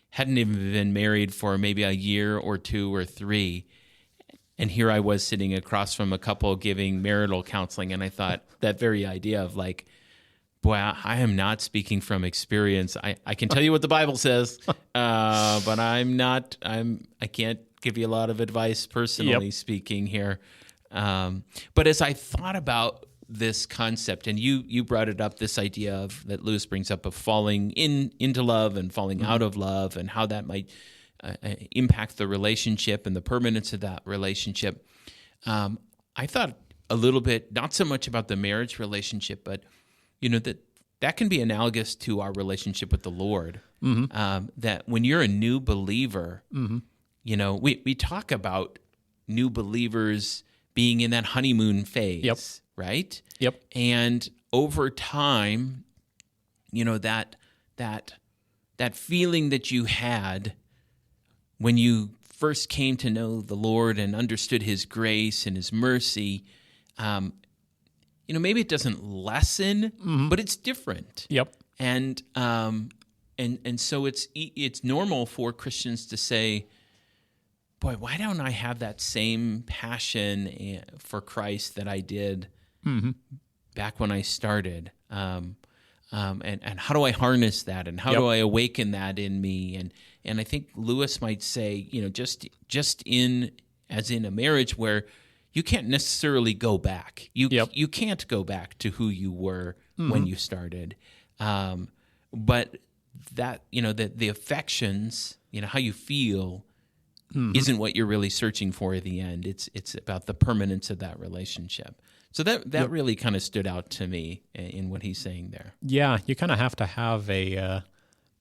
hadn't even been married for maybe a year or 2 or 3. And here I was sitting across from a couple giving marital counseling, and I thought that very idea of like, boy, I am not speaking from experience. I can tell you what the Bible says, but I can't give you a lot of advice personally speaking here. But as I thought about this concept, and you brought it up, this idea of that Lewis brings up of falling into love and falling out of love, and how that might impact the relationship and the permanence of that relationship. I thought a little bit, not so much about the marriage relationship, but that can be analogous to our relationship with the Lord. That when you're a new believer, we talk about new believers being in that honeymoon phase, right? Yep. And over time, that feeling that you had when you first came to know the Lord and understood His grace and His mercy, maybe it doesn't lessen, but it's different. Yep. And so it's normal for Christians to say, boy, why don't I have that same passion for Christ that I did back when I started? And how do I harness that? And how do I awaken that in me? And I think Lewis might say, just as in a marriage where you can't necessarily go back. You can't go back to who you were when you started. But that, the affections, how you feel isn't what you're really searching for at the end. It's about the permanence of that relationship. So that really kind of stood out to me in what he's saying there. Yeah, you kind of have to have a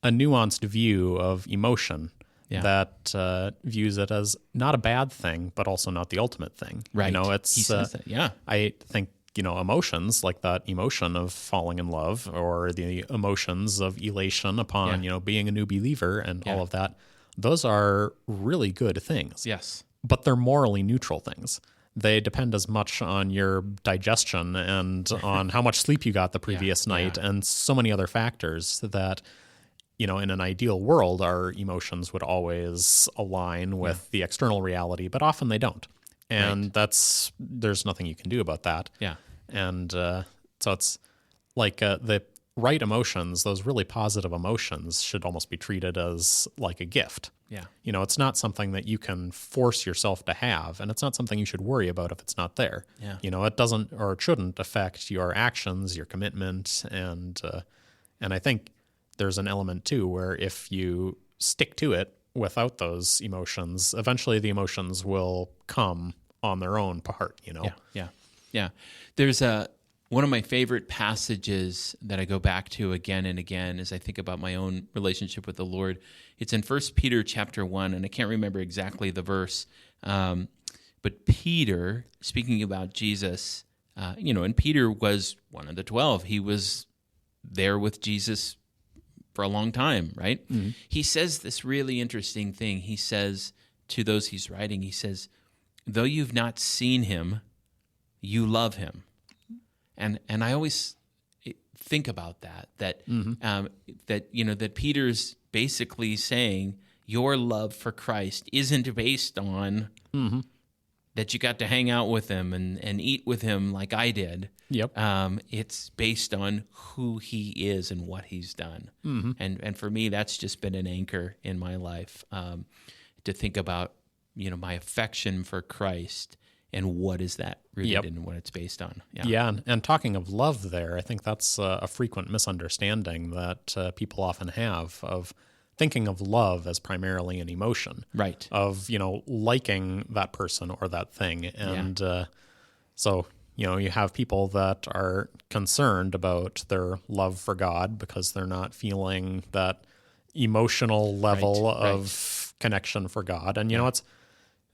nuanced view of emotion that views it as not a bad thing, but also not the ultimate thing. Right. He says that. Yeah. I think, emotions like that emotion of falling in love, or the emotions of elation upon, being a new believer and all of that, those are really good things. Yes. But they're morally neutral things. They depend as much on your digestion and on how much sleep you got the previous night and so many other factors that, in an ideal world, our emotions would always align with the external reality, but often they don't. And there's nothing you can do about that. Yeah. And so it's like the right emotions, those really positive emotions, should almost be treated as like a gift. Yeah. It's not something that you can force yourself to have, and it's not something you should worry about if it's not there. Yeah. It doesn't, or it shouldn't, affect your actions, your commitment, and I think there's an element too where if you stick to it without those emotions, eventually the emotions will come on their own part, Yeah. There's one of my favorite passages that I go back to again and again as I think about my own relationship with the Lord. It's in 1 Peter chapter 1, and I can't remember exactly the verse, but Peter, speaking about Jesus, and Peter was one of the 12. He was there with Jesus for a long time, right? Mm-hmm. He says this really interesting thing. He says to those he's writing, he says, though you've not seen him, you love him. And I always think about that mm-hmm. That Peter's basically saying your love for Christ isn't based on mm-hmm. that you got to hang out with him and eat with him like I did. Yep. It's based on who he is and what he's done. Mm-hmm. And for me, that's just been an anchor in my life, to think about, my affection for Christ and what is that rooted in and what it's based on. Yeah, and talking of love there, I think that's a frequent misunderstanding that people often have of thinking of love as primarily an emotion. Right. Of, liking that person or that thing. And so, you have people that are concerned about their love for God because they're not feeling that emotional level of connection for God. And,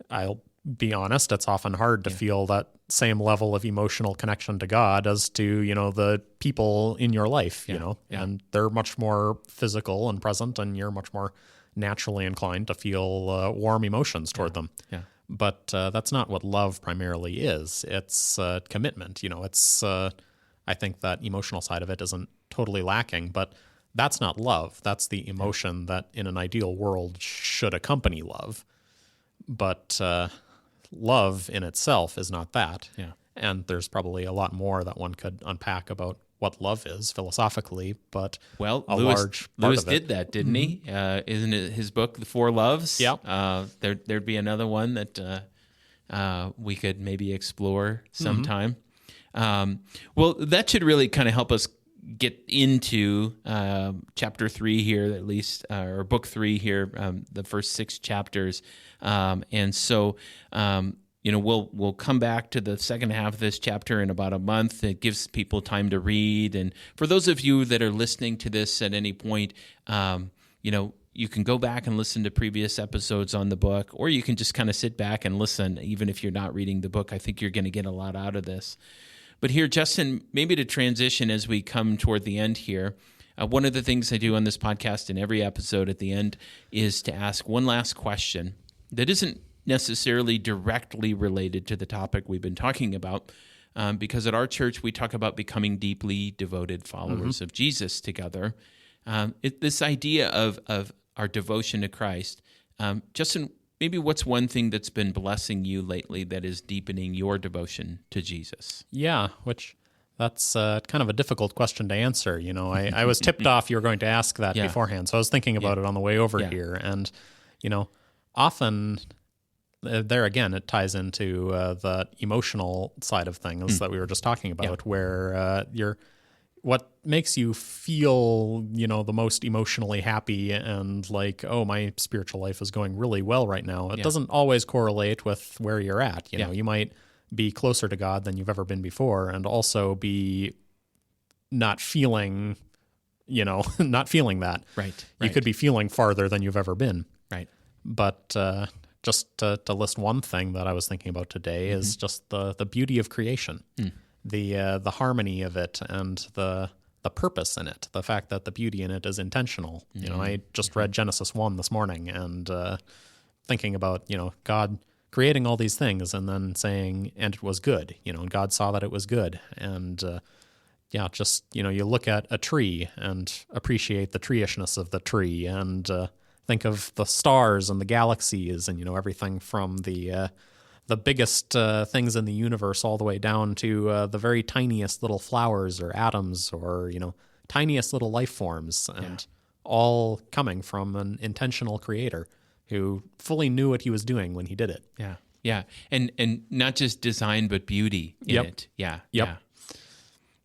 I'll be honest, it's often hard to feel that same level of emotional connection to God as to, the people in your life, and they're much more physical and present, and you're much more naturally inclined to feel warm emotions toward them. Yeah. But that's not what love primarily is. It's commitment. It's I think that emotional side of it isn't totally lacking, but that's not love. That's the emotion that in an ideal world should accompany love. But love in itself is not that. Yeah. And there's probably a lot more that one could unpack about what love is philosophically, but Lewis did that, didn't he? Isn't it his book, The Four Loves? Yeah. There'd be another one that we could maybe explore sometime. Well, that should really kind of help us get into chapter 3 here, at least, or book 3 here, the first 6 chapters. And so, we'll come back to the second half of this chapter in about a month. It gives people time to read. And for those of you that are listening to this at any point, you can go back and listen to previous episodes on the book, or you can just kind of sit back and listen, even if you're not reading the book. I think you're going to get a lot out of this. But here, Justin, maybe to transition as we come toward the end here, one of the things I do on this podcast in every episode at the end is to ask one last question that isn't necessarily directly related to the topic we've been talking about, because at our church we talk about becoming deeply devoted followers of Jesus together. This idea of our devotion to Christ. Justin, maybe what's one thing that's been blessing you lately that is deepening your devotion to Jesus? Yeah, which that's kind of a difficult question to answer. I was tipped off you were going to ask that beforehand, so I was thinking about it on the way over here. And, often there again, it ties into the emotional side of things that we were just talking about, where what makes you feel, the most emotionally happy and like, oh, my spiritual life is going really well right now. It doesn't always correlate with where you're at. You might be closer to God than you've ever been before, and also be not feeling, not feeling that. Right. You could be feeling farther than you've ever been. Right. But just to list one thing that I was thinking about today is just the beauty of creation. The harmony of it and the purpose in it, the fact that the beauty in it is intentional. I just read Genesis 1 this morning, and thinking about, God creating all these things and then saying, and it was good, and God saw that it was good. And you look at a tree and appreciate the treeishness of the tree, and think of the stars and the galaxies and, everything from the biggest things in the universe all the way down to the very tiniest little flowers or atoms or, tiniest little life forms, and all coming from an intentional creator who fully knew what he was doing when he did it. Yeah. Yeah. And not just design, but beauty in it. Yeah.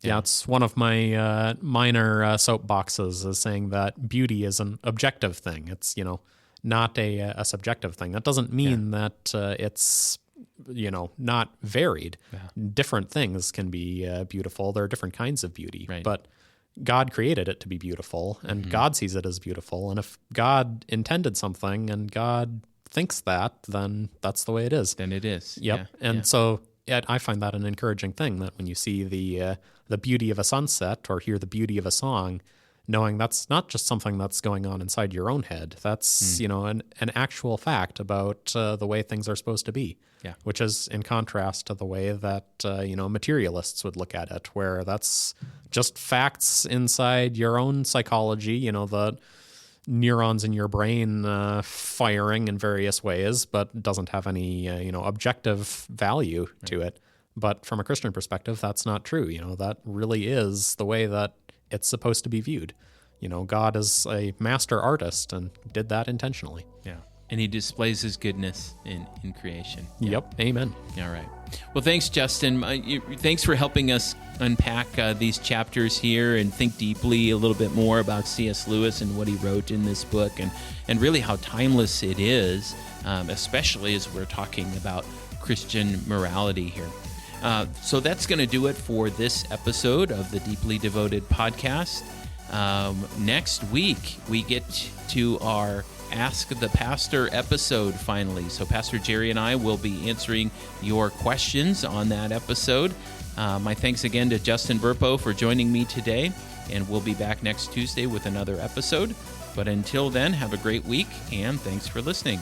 Yeah, it's one of my minor soapboxes is saying that beauty is an objective thing. It's, not a subjective thing. That doesn't mean that it's not varied. Different things can be beautiful. There are different kinds of beauty, Right. but God created it to be beautiful, and God sees it as beautiful. And if God intended something and God thinks that, then that's the way it is. Then it is. Yep. Yeah. And so I find that an encouraging thing, that when you see the beauty of a sunset or hear the beauty of a song, knowing that's not just something that's going on inside your own head. That's, an actual fact about the way things are supposed to be. Yeah. Which is in contrast to the way that, materialists would look at it, where that's just facts inside your own psychology, the neurons in your brain firing in various ways, but doesn't have any, objective value to it. But from a Christian perspective, that's not true. That really is the way that it's supposed to be viewed. God is a master artist and did that intentionally. Yeah. And he displays his goodness in creation. Yeah. Yep. Amen. All right. Well, thanks, Justin. Thanks for helping us unpack these chapters here and think deeply a little bit more about C.S. Lewis and what he wrote in this book, and really how timeless it is, especially as we're talking about Christian morality here. So that's going to do it for this episode of the Deeply Devoted podcast. Next week, we get to our Ask the Pastor episode finally. So Pastor Jerry and I will be answering your questions on that episode. My thanks again to Justin Burpo for joining me today, and we'll be back next Tuesday with another episode. But until then, have a great week, and thanks for listening.